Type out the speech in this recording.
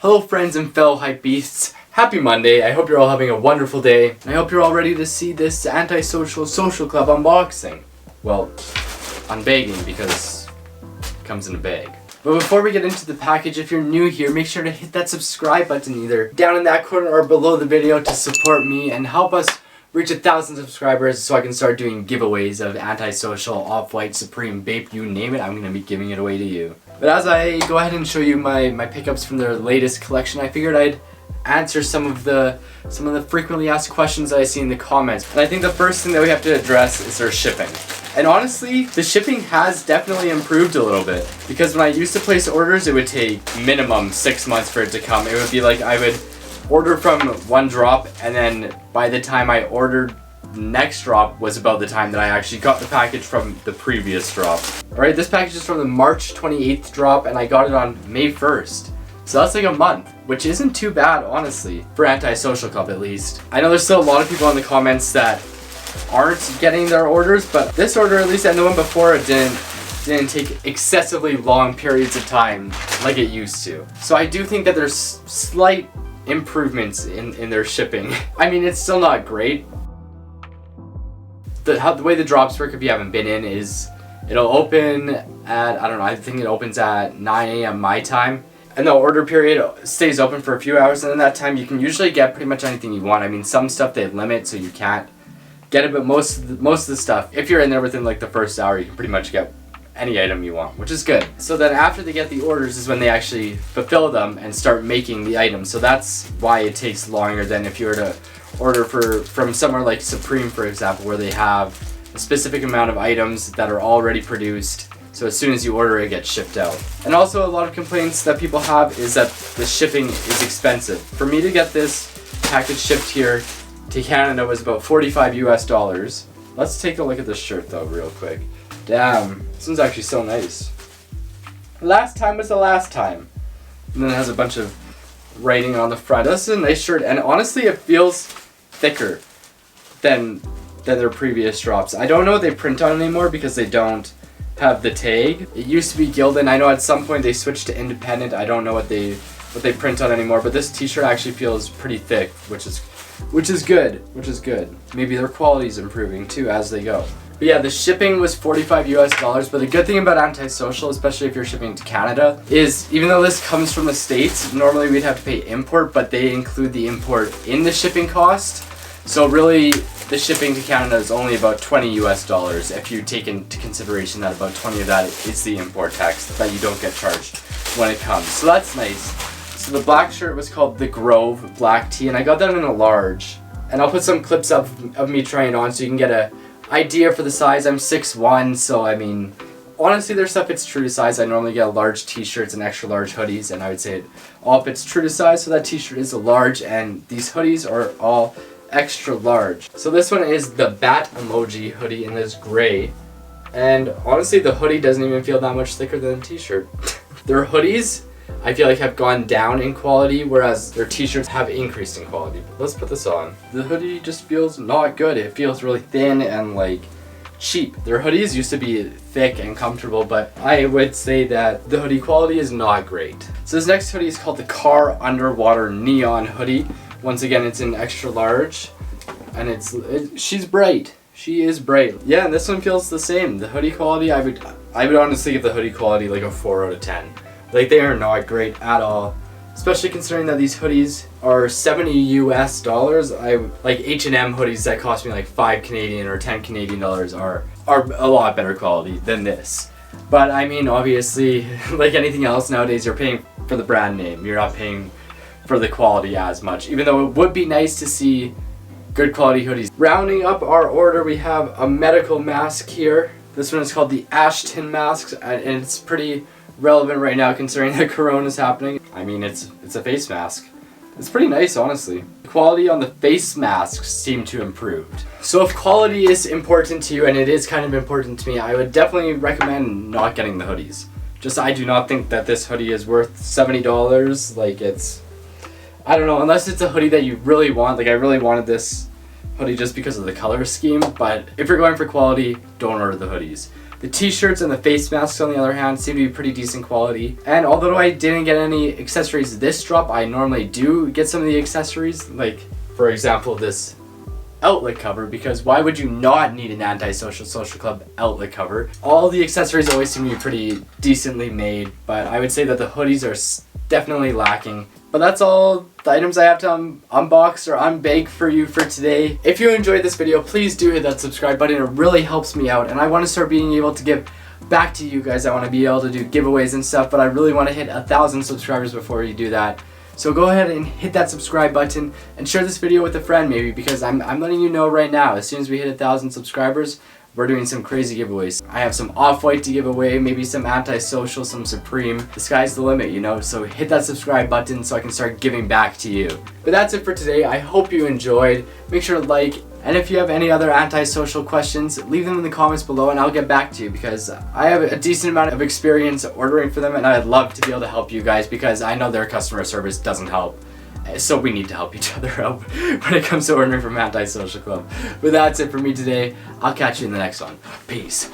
Hello friends and fellow hype beasts, happy Monday. I hope you're all having a wonderful day. And I hope you're all ready to see this Antisocial Social Club unboxing. Well, unbagging because it comes in a bag. But before we get into the package, if you're new here, make sure to hit that subscribe button either down in that corner or below the video to support me and help us reach 1,000 subscribers so I can start doing giveaways of Antisocial, Off-White, Supreme, Bape, you name it, I'm going to be giving it away to you. But as I go ahead and show you my pickups from their latest collection, I figured I'd answer some of the frequently asked questions that I see in the comments. And I think the first thing that we have to address is their shipping. And honestly, the shipping has definitely improved a little bit. Because when I used to place orders, it would take minimum 6 months for it to come. It would be like I would order from one drop, and then by the time I ordered the next drop was about the time that I actually got the package from the previous drop. Alright, this package is from the March 28th drop, and I got it on May 1st. So that's like a month, which isn't too bad, honestly, for Antisocial Club at least. I know there's still a lot of people in the comments that aren't getting their orders, but this order, at least, and the one before it didn't take excessively long periods of time like it used to. So I do think that there's slight improvements in their shipping. I mean, it's still not great. The way the drops work, if you haven't been in, is it'll open at, I don't know, I think it opens at 9 a.m. my time. And the order period stays open for a few hours, and in that time you can usually get pretty much anything you want. I mean, some stuff they limit so you can't get it, but most of the stuff, if you're in there within like the first hour, you can pretty much get any item you want, which is good. So then after they get the orders is when they actually fulfill them and start making the items. So that's why it takes longer than if you were to order from somewhere like Supreme, for example, where they have a specific amount of items that are already produced. So as soon as you order, it gets shipped out. And also a lot of complaints that people have is that the shipping is expensive. For me to get this package shipped here to Canada was about $45 US. Let's take a look at this shirt though real quick. Damn, this one's actually so nice. Last time was the last time. And then it has a bunch of writing on the front. This is a nice shirt, and honestly it feels thicker than their previous drops. I don't know what they print on anymore because they don't have the tag. It used to be Gildan. I know at some point they switched to independent. I don't know what they print on anymore, but this t-shirt actually feels pretty thick, which is good. Maybe their quality is improving too as they go. But yeah, the shipping was $45 US, but the good thing about Antisocial, especially if you're shipping to Canada, is even though this comes from the States, normally we'd have to pay import, but they include the import in the shipping cost. So really, the shipping to Canada is only about $20 US if you take into consideration that about 20 of that is the import tax that you don't get charged when it comes. So that's nice. So the black shirt was called the Grove Black Tee, and I got that in a large. And I'll put some clips of me trying it on so you can get a idea for the size. I'm 6'1", so I mean, honestly their stuff fits true to size. I normally get large t-shirts and extra large hoodies, and I would say it all fits true to size, so that t-shirt is a large, and these hoodies are all extra large. So this one is the bat emoji hoodie in this gray, and honestly the hoodie doesn't even feel that much thicker than a t-shirt. Their hoodies, I feel like, have gone down in quality, whereas their t-shirts have increased in quality. Let's put this on. The hoodie just feels not good. It feels really thin and like cheap. Their hoodies used to be thick and comfortable, but I would say that the hoodie quality is not great. So this next hoodie is called the Car Underwater Neon Hoodie. Once again, it's in extra large, and she's bright. She is bright. Yeah, and this one feels the same. The hoodie quality, I would honestly give the hoodie quality like a 4 out of 10. Like, they are not great at all, especially considering that these hoodies are $70 US. Like H&M hoodies that cost me like 5 Canadian or 10 Canadian dollars are a lot better quality than this. But I mean, obviously, like anything else nowadays, you're paying for the brand name. You're not paying for the quality as much, even though it would be nice to see good quality hoodies. Rounding up our order, we have a medical mask here. This one is called the Ashton mask, and it's pretty relevant right now considering that Corona is happening. I mean, it's a face mask. It's pretty nice, honestly. The quality on the face masks seem to improve. So if quality is important to you, and it is kind of important to me, I would definitely recommend not getting the hoodies. Just, I do not think that this hoodie is worth $70. Like, I don't know, unless it's a hoodie that you really want. Like, I really wanted this hoodie just because of the color scheme, but if you're going for quality, don't order the hoodies. The t-shirts and the face masks, on the other hand, seem to be pretty decent quality. And although I didn't get any accessories this drop, I normally do get some of the accessories, like for example this outlet cover, because why would you not need an Antisocial Social Club outlet cover? All the accessories always seem to be pretty decently made, but I would say that the hoodies are definitely lacking. But that's all the items I have to unbox or unbake for you for today. If you enjoyed this video, please do hit that subscribe button. It really helps me out, and I want to start being able to give back to you guys. I want to be able to do giveaways and stuff, but I really want to hit 1,000 subscribers before you do that. So go ahead and hit that subscribe button and share this video with a friend maybe, because I'm letting you know right now, as soon as we hit 1,000 subscribers, we're doing some crazy giveaways. I have some Off-White to give away, maybe some Antisocial, some Supreme. The sky's the limit, you know, so hit that subscribe button so I can start giving back to you. But that's it for today. I hope you enjoyed. Make sure to like, and if you have any other Antisocial questions, leave them in the comments below and I'll get back to you, because I have a decent amount of experience ordering for them and I'd love to be able to help you guys, because I know their customer service doesn't help. So we need to help each other out when it comes to ordering from Antisocial Club. But that's it for me today. I'll catch you in the next one. Peace.